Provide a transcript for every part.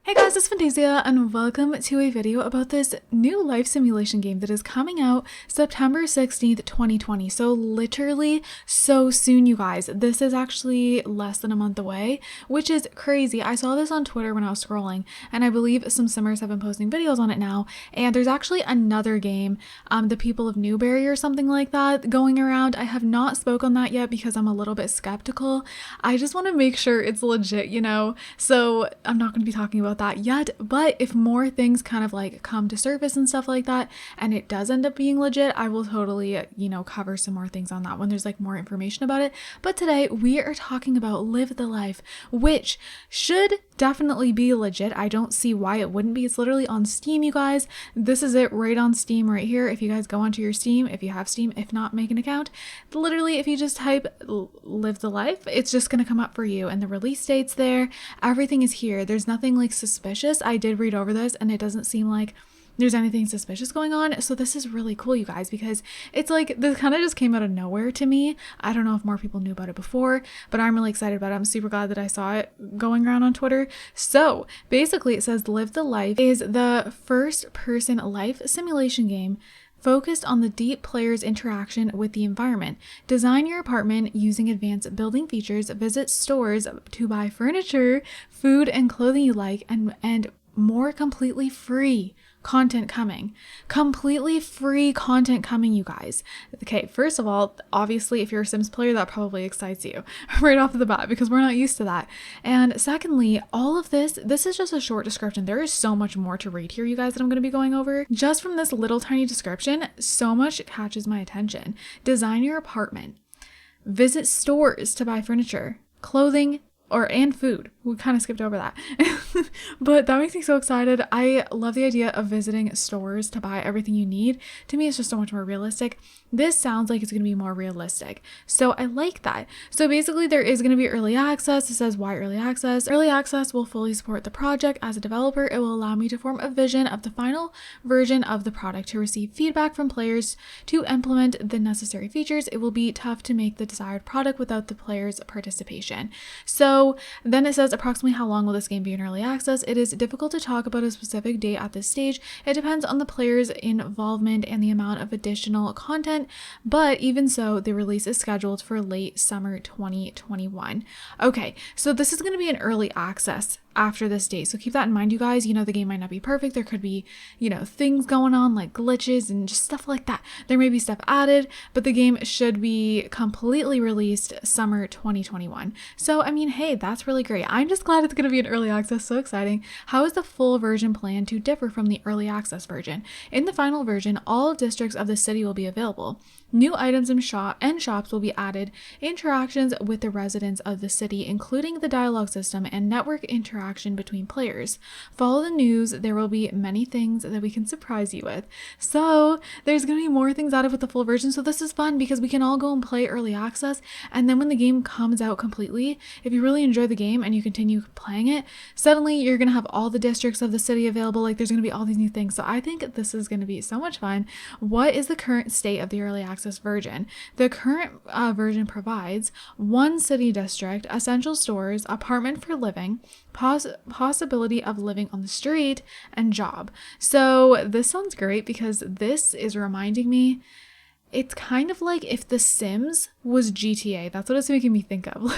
Hey guys, it's Fantayzia and welcome to a video about this new life simulation game that is coming out September 16th, 2020. So literally so soon, you guys. This is actually less than a month away, which is crazy. I saw this on Twitter when I was scrolling, and I believe some simmers have been posting videos on it now. And there's actually another game, The People of Newberry or something like that, going around. I have not spoke on that yet because I'm a little bit skeptical. I just want to make sure it's legit, you know? So I'm not going to be talking about that yet, but if more things kind of like come to surface and stuff like that and it does end up being legit, I will totally, cover some more things on that when there's like more information about it. But today we are talking about Live the Life, which should definitely be legit. I don't see why it wouldn't be. It's literally on Steam, you guys. This is it right on Steam right here. If you guys go onto your Steam, if you have Steam, if not, make an account. Literally, if you just type Live the Life, it's just going to come up for you, and the release date's there. Everything is here. There's nothing like suspicious. I did read over this and it doesn't seem like there's anything suspicious going on. So this is really cool, you guys, because it's like this kind of just came out of nowhere to me. I don't know if more people knew about it before, but I'm really excited about it. I'm super glad that I saw it going around on Twitter. So basically it says Live the Life is the first person life simulation game focused on the deep player's interaction with the environment. Design your apartment using advanced building features, visit stores to buy furniture, food, and clothing you like, and more. Completely free content coming. Completely free content coming, you guys. Okay, first of all, obviously, if you're a Sims player, that probably excites you right off the bat because we're not used to that. And secondly, all of this is just a short description. There is so much more to read here, you guys, that I'm going to be going over. Just from this little tiny description, so much catches my attention. Design your apartment. Visit stores to buy furniture, clothing, and food. We kind of skipped over that. But that makes me so excited. I love the idea of visiting stores to buy everything you need. To me, it's just so much more realistic. This sounds like it's going to be more realistic. So I like that. So basically there is going to be early access. It says why early access. Early access will fully support the project. As a developer, it will allow me to form a vision of the final version of the product, to receive feedback from players, to implement the necessary features. It will be tough to make the desired product without the players' participation. So then it says approximately how long will this game be in early access. It is difficult to talk about a specific date at this stage. It depends on the players' involvement and the amount of additional content, but even so, the release is scheduled for late summer 2021. Okay, so this is going to be an early access after this date. So keep that in mind, you guys. The game might not be perfect. There could be, things going on like glitches and just stuff like that. There may be stuff added, but the game should be completely released summer 2021. So, I mean, hey, that's really great. I'm just glad it's going to be an early access. So exciting. How is the full version planned to differ from the early access version? In the final version, all districts of the city will be available. New items and shops will be added, interactions with the residents of the city, including the dialogue system and network interaction between players. Follow the news. There will be many things that we can surprise you with. So there's going to be more things added with the full version. So this is fun because we can all go and play early access. And then when the game comes out completely, if you really enjoy the game and you continue playing it, suddenly you're going to have all the districts of the city available. Like there's going to be all these new things. So I think this is going to be so much fun. What is the current state of the early access version? The current version provides one city district, essential stores, apartment for living, possibility of living on the street, and job. So this sounds great because this is reminding me, it's kind of like if The Sims was GTA. That's what it's making me think of.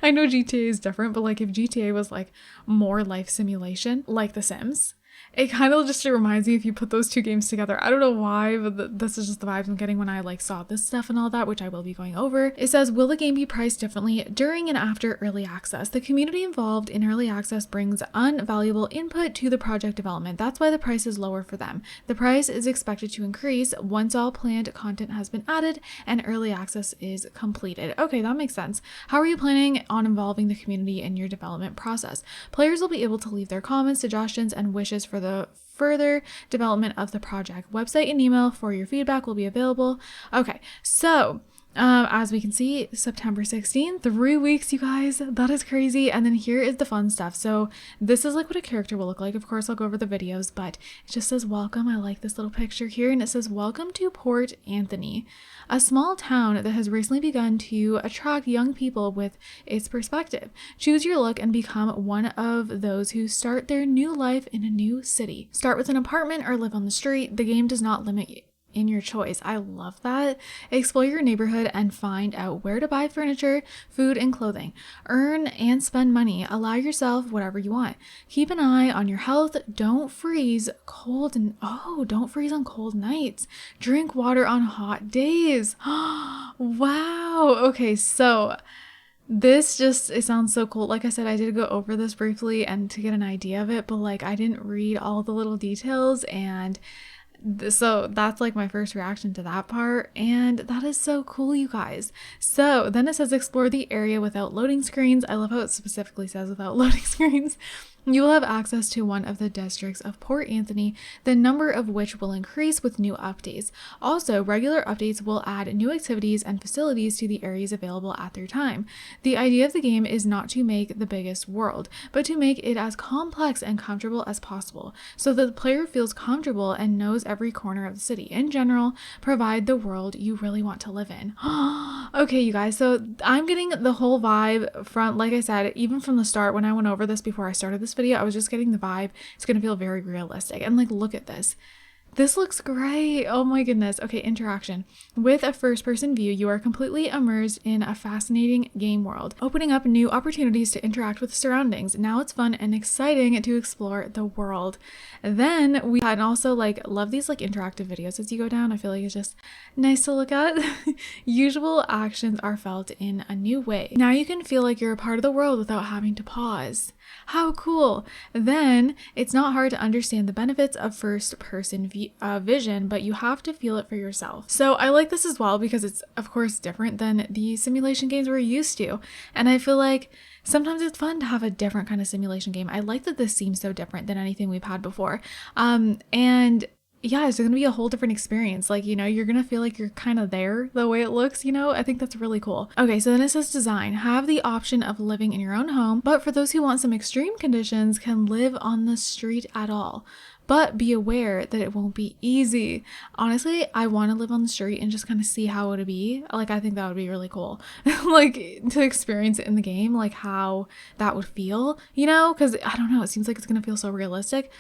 I know GTA is different, but like if GTA was like more life simulation like The Sims, it kind of just reminds me if you put those two games together. I don't know why, but this is just the vibes I'm getting when I saw this stuff and all that, which I will be going over. It says, will the game be priced differently during and after early access? The community involved in early access brings invaluable input to the project development. That's why the price is lower for them. The price is expected to increase once all planned content has been added and early access is completed. Okay, that makes sense. How are you planning on involving the community in your development process? Players will be able to leave their comments, suggestions, and wishes for the further development of the project. Website and email for your feedback will be available. Okay, so As we can see, September 16th, 3 weeks, you guys, that is crazy. And then here is the fun stuff. So this is like what a character will look like. Of course, I'll go over the videos, but it just says welcome. I like this little picture here. And it says welcome to Port Anthony, a small town that has recently begun to attract young people with its perspective. Choose your look and become one of those who start their new life in a new city. Start with an apartment or live on the street. The game does not limit you in your choice. I love that. Explore your neighborhood and find out where to buy furniture, food, and clothing. Earn and spend money. Allow yourself whatever you want. Keep an eye on your health. Don't freeze don't freeze on cold nights. Drink water on hot days. Wow. Okay, so it sounds so cool. Like I said, I did go over this briefly and to get an idea of it, but like I didn't read all the little details, and so that's like my first reaction to that part, and that is so cool, you guys. So then it says explore the area without loading screens. I love how it specifically says without loading screens. You will have access to one of the districts of Port Anthony, the number of which will increase with new updates. Also, regular updates will add new activities and facilities to the areas available at their time. The idea of the game is not to make the biggest world, but to make it as complex and comfortable as possible, so that the player feels comfortable and knows every corner of the city. In general, provide the world you really want to live in. Okay, you guys, so I'm getting the whole vibe from, like I said, even from the start when I went over this before I started this video, I was just getting the vibe. It's going to feel very realistic. And like, look at this. This looks great. Oh my goodness. Okay, interaction. With a first-person view, you are completely immersed in a fascinating game world, opening up new opportunities to interact with surroundings. Now it's fun and exciting to explore the world. Then we and also like love these like interactive videos as you go down. I feel like it's just nice to look at. Usual actions are felt in a new way. Now you can feel like you're a part of the world without having to pause. How cool. Then it's not hard to understand the benefits of first-person vision, but you have to feel it for yourself. So I like this as well because it's of course different than the simulation games we're used to. And I feel like sometimes it's fun to have a different kind of simulation game. I like that this seems so different than anything we've had before. And yeah, it's going to be a whole different experience. Like, you know, you're going to feel like you're kind of there the way it looks, you know? I think that's really cool. Okay, so then it says design. Have the option of living in your own home, but for those who want some extreme conditions, can live on the street at all. But be aware that it won't be easy. Honestly, I want to live on the street and just kind of see how it would be. Like, I think that would be really cool. Like, to experience it in the game, like how that would feel, you know? Because, I don't know, it seems like it's going to feel so realistic.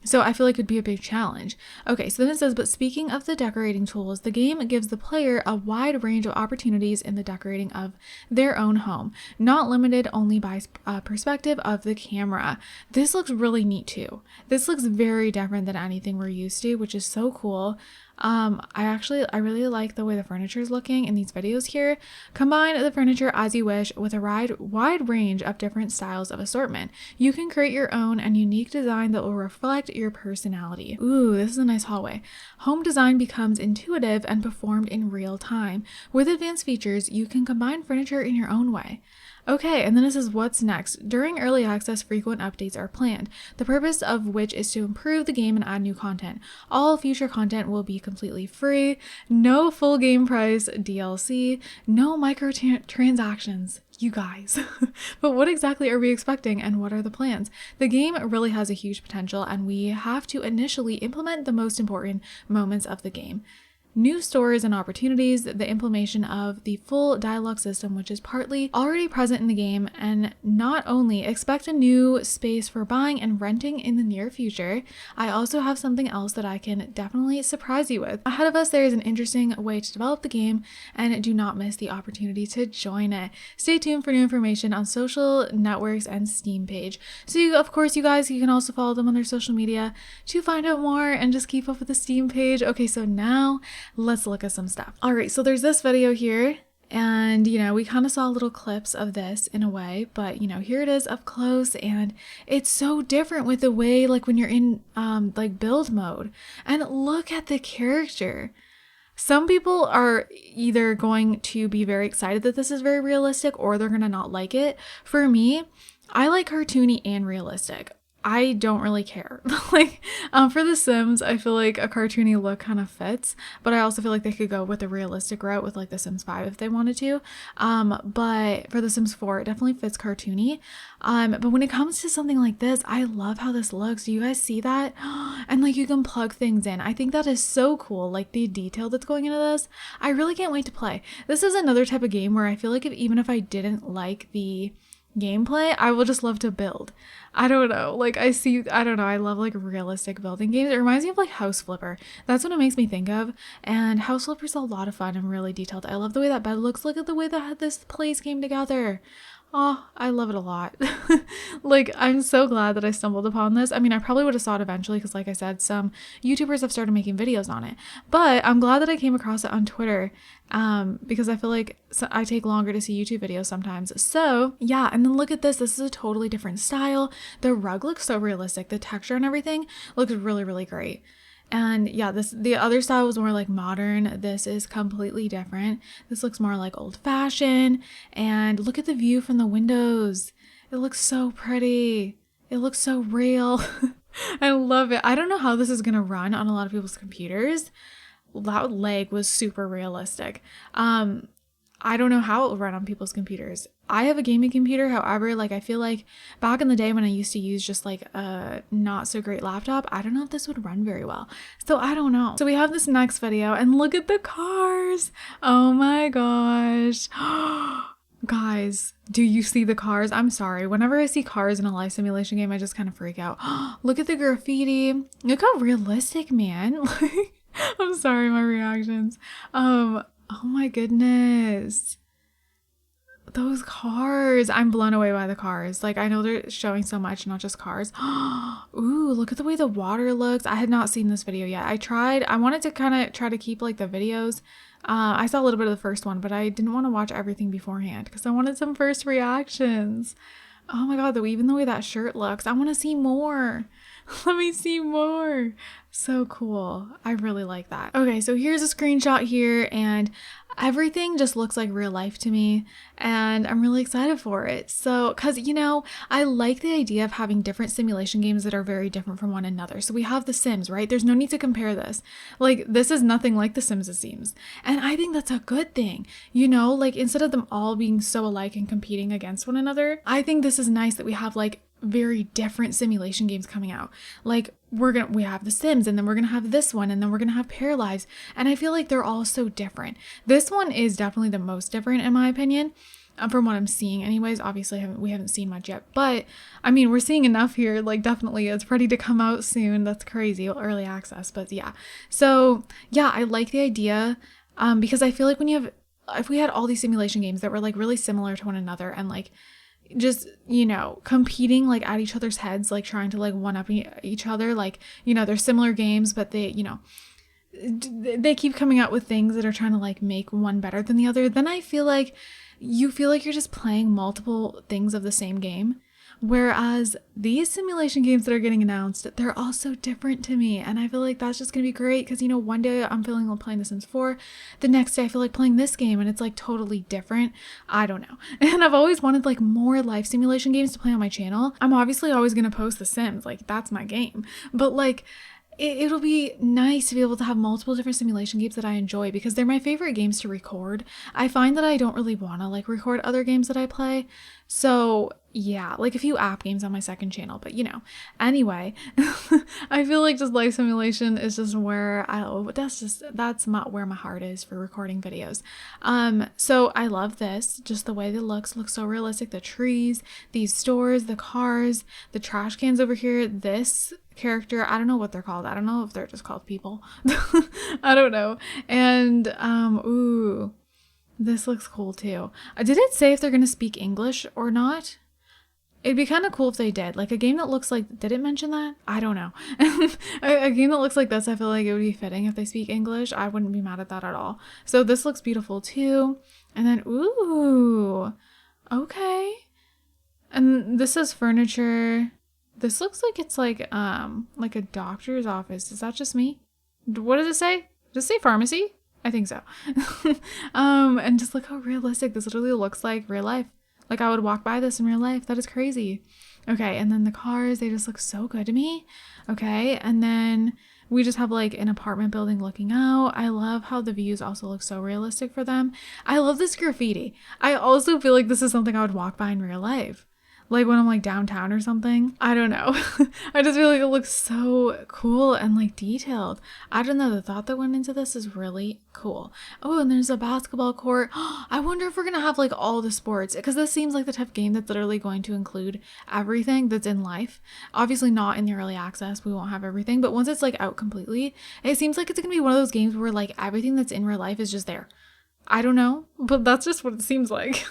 So I feel like it'd be a big challenge. Okay, so then it says, but speaking of the decorating tools, the game gives the player a wide range of opportunities in the decorating of their own home, not limited only by perspective of the camera. This looks really neat too. This looks very different than anything we're used to, which is so cool. I really like the way the furniture is looking in these videos here. Combine the furniture as you wish with a wide range of different styles of assortment. You can create your own and unique design that will reflect your personality. Ooh, this is a nice hallway. Home design becomes intuitive and performed in real time. With advanced features, you can combine furniture in your own way. Okay, and then it says what's next. During early access, frequent updates are planned, the purpose of which is to improve the game and add new content. All future content will be completely free, no full game price DLC, no microtransactions. You guys. But what exactly are we expecting and what are the plans? The game really has a huge potential and we have to initially implement the most important moments of the game. New stores and opportunities, the implementation of the full dialogue system, which is partly already present in the game, and not only expect a new space for buying and renting in the near future, I also have something else that I can definitely surprise you with. Ahead of us, there is an interesting way to develop the game, and do not miss the opportunity to join it. Stay tuned for new information on social networks and Steam page. So of course, you guys, you can also follow them on their social media to find out more and just keep up with the Steam page. Okay, so now let's look at some stuff. All right, so there's this video here, and you know, we kind of saw little clips of this in a way, but you know, here it is up close, and it's so different with the way, like when you're in like build mode. And look at the character. Some people are either going to be very excited that this is very realistic, or they're gonna not like it. For me, I like cartoony and realistic. I don't really care. For The Sims, I feel like a cartoony look kind of fits, but I also feel like they could go with a realistic route with like The Sims 5 if they wanted to. But for The Sims 4, it definitely fits cartoony. But when it comes to something like this, I love how this looks. Do you guys see that? And like you can plug things in. I think that is so cool. Like the detail that's going into this. I really can't wait to play. This is another type of game where I feel like even if I didn't like the gameplay, I will just love to build. I don't know, like I don't know, I love like realistic building games. It reminds me of like House Flipper. That's what it makes me think of. And House Flipper's a lot of fun and really detailed. I love the way that bed looks. Look at the way that this place came together. Oh, I love it a lot. Like, I'm so glad that I stumbled upon this. I mean, I probably would have saw it eventually because, like I said, some YouTubers have started making videos on it. But I'm glad that I came across it on Twitter because I feel like I take longer to see YouTube videos sometimes. So, yeah, and then look at this. This is a totally different style. The rug looks so realistic. The texture and everything looks really, really great. And yeah, the other style was more like modern. This is completely different. This looks more like old fashioned. And look at the view from the windows. It looks so pretty. It looks so real. I love it. I don't know how this is gonna run on a lot of people's computers. That leg was super realistic. I don't know how it will run on people's computers. I have a gaming computer, however, like I feel like back in the day when I used to use just like a not so great laptop, I don't know if this would run very well. So I don't know. So we have this next video and look at the cars. Oh my gosh. Guys, do you see the cars? I'm sorry. Whenever I see cars in a life simulation game, I just kind of freak out. Look at the graffiti. Look how realistic, man. I'm sorry, my reactions. Oh my goodness. Those cars. I'm blown away by the cars. Like, I know they're showing so much, not just cars. Ooh, look at the way the water looks. I had not seen this video yet. I wanted to kind of try to keep like the videos. I saw a little bit of the first one, but I didn't want to watch everything beforehand because I wanted some first reactions. Oh my god, even the way that shirt looks. I want to see more. Let me see more. So cool. I really like that. Okay, so here's a screenshot here and everything just looks like real life to me and I'm really excited for it. So, cause you know, I like the idea of having different simulation games that are very different from one another. So we have The Sims, right? There's no need to compare this. Like this is nothing like The Sims, it seems. And I think that's a good thing. You know, like instead of them all being so alike and competing against one another, I think this is nice that we have like very different simulation games coming out. Like we have The Sims and then we're gonna have this one and then we're gonna have Paralyzed, and I feel like they're all so different. This one is definitely the most different in my opinion, from what I'm seeing anyways. Obviously we haven't seen much yet, but I mean we're seeing enough here. Like definitely it's ready to come out soon. That's crazy, early access. But yeah, so yeah, I like the idea because I feel like if we had all these simulation games that were like really similar to one another and like just, you know, competing like at each other's heads, like trying to like one up each other, like, you know, they're similar games but they, you know, they keep coming out with things that are trying to like make one better than the other, then I feel like you're just playing multiple things of the same game. Whereas these simulation games that are getting announced, they're all so different to me. And I feel like that's just going to be great because, you know, one day I'm feeling like playing The Sims 4. The next day I feel like playing this game and it's like totally different. I don't know. And I've always wanted like more life simulation games to play on my channel. I'm obviously always going to post The Sims. Like that's my game. But like it'll be nice to be able to have multiple different simulation games that I enjoy because they're my favorite games to record. I find that I don't really want to like record other games that I play. So yeah, like a few app games on my second channel, but you know, anyway, I feel like just life simulation is just where that's not where my heart is for recording videos. So I love this, just the way it looks so realistic. The trees, these stores, the cars, the trash cans over here, this character, I don't know what they're called. I don't know if they're just called people. I don't know. And ooh, this looks cool too. Did it say if they're gonna speak English or not? It'd be kind of cool if they did. Like a game that looks like, did it mention that? I don't know. A game that looks like this, I feel like it would be fitting if they speak English. I wouldn't be mad at that at all. So this looks beautiful too. And then, ooh, okay. And this is furniture. This looks like it's like a doctor's office. Is that just me? What does it say? Does it say pharmacy? I think so. And just look how realistic this literally looks like real life. Like I would walk by this in real life. That is crazy. Okay, and then the cars, they just look so good to me. Okay, and then we just have like an apartment building looking out. I love how the views also look so realistic for them. I love this graffiti. I also feel like this is something I would walk by in real life. Like when I'm like downtown or something. I don't know. I just feel like it looks so cool and like detailed. I don't know. The thought that went into this is really cool. Oh, and there's a basketball court. I wonder if we're going to have like all the sports, because this seems like the type of game that's literally going to include everything that's in life. Obviously not in the early access. We won't have everything, but once it's like out completely, it seems like it's going to be one of those games where like everything that's in real life is just there. I don't know, but that's just what it seems like.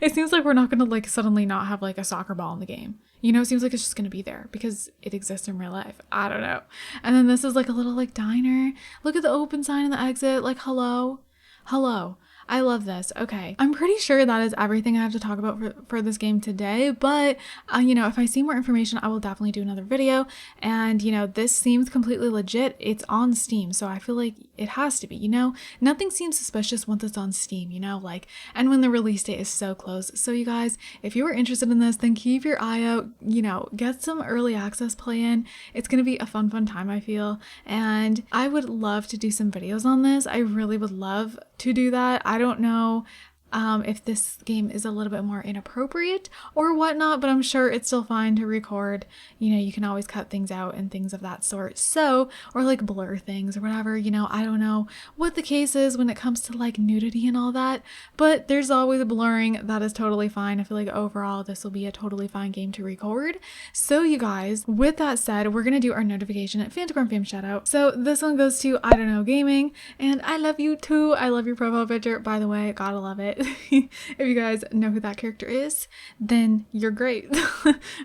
It seems like we're not going to like suddenly not have like a soccer ball in the game. You know, it seems like it's just going to be there because it exists in real life. I don't know. And then this is like a little like diner. Look at the open sign in the exit. Like, hello. Hello. I love this. Okay. I'm pretty sure that is everything I have to talk about for this game today, but you know, if I see more information, I will definitely do another video. And you know, this seems completely legit. It's on Steam, so I feel like it has to be, you know, nothing seems suspicious once it's on Steam, you know, like, and when the release date is so close. So you guys, if you are interested in this, then keep your eye out, you know, get some early access play in. It's going to be a fun time, I feel. And I would love to do some videos on this. I really would love to do that. I don't know if this game is a little bit more inappropriate or whatnot, but I'm sure it's still fine to record. You know, you can always cut things out and things of that sort. So, or like blur things or whatever, you know, I don't know what the case is when it comes to like nudity and all that, but there's always a blurring. That is totally fine. I feel like overall this will be a totally fine game to record. So you guys, with that said, we're going to do our notification at Fantacorn fam shout out. So this one goes to I Don't Know Gaming, and I love you too. I love your profile picture, by the way. Gotta love it. If you guys know who that character is, then you're great.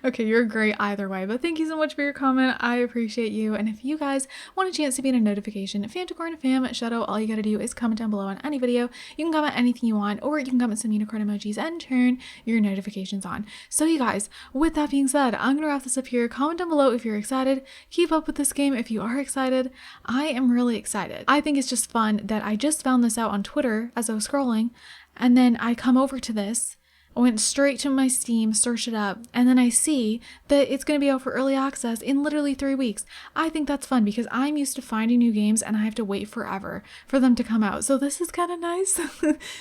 Okay, you're great either way, but thank you so much for your comment. I appreciate you. And if you guys want a chance to be in a notification Fantacorn fam shout out, all you gotta do is comment down below on any video. You can comment anything you want, or you can comment some unicorn emojis and turn your notifications on. So you guys, with that being said, I'm gonna wrap this up here. Comment down below if you're excited. Keep up with this game if you are excited. I am really excited. I think it's just fun that I just found this out on Twitter as I was scrolling, and then I come over to this, I went straight to my Steam, searched it up, and then I see that it's going to be out for early access in literally 3 weeks. I think that's fun because I'm used to finding new games and I have to wait forever for them to come out. So this is kind of nice.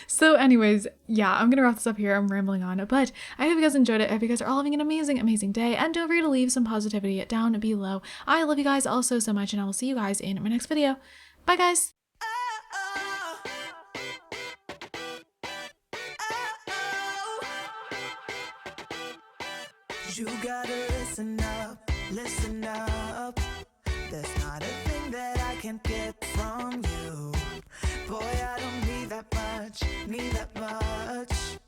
So anyways, yeah, I'm going to wrap this up here. I'm rambling on, but I hope you guys enjoyed it. I hope you guys are all having an amazing day, and don't forget to leave some positivity down below. I love you guys all so much, and I will see you guys in my next video. Bye guys! You gotta listen up, listen up. There's not a thing that I can't get from you. Boy, I don't need that much, need that much.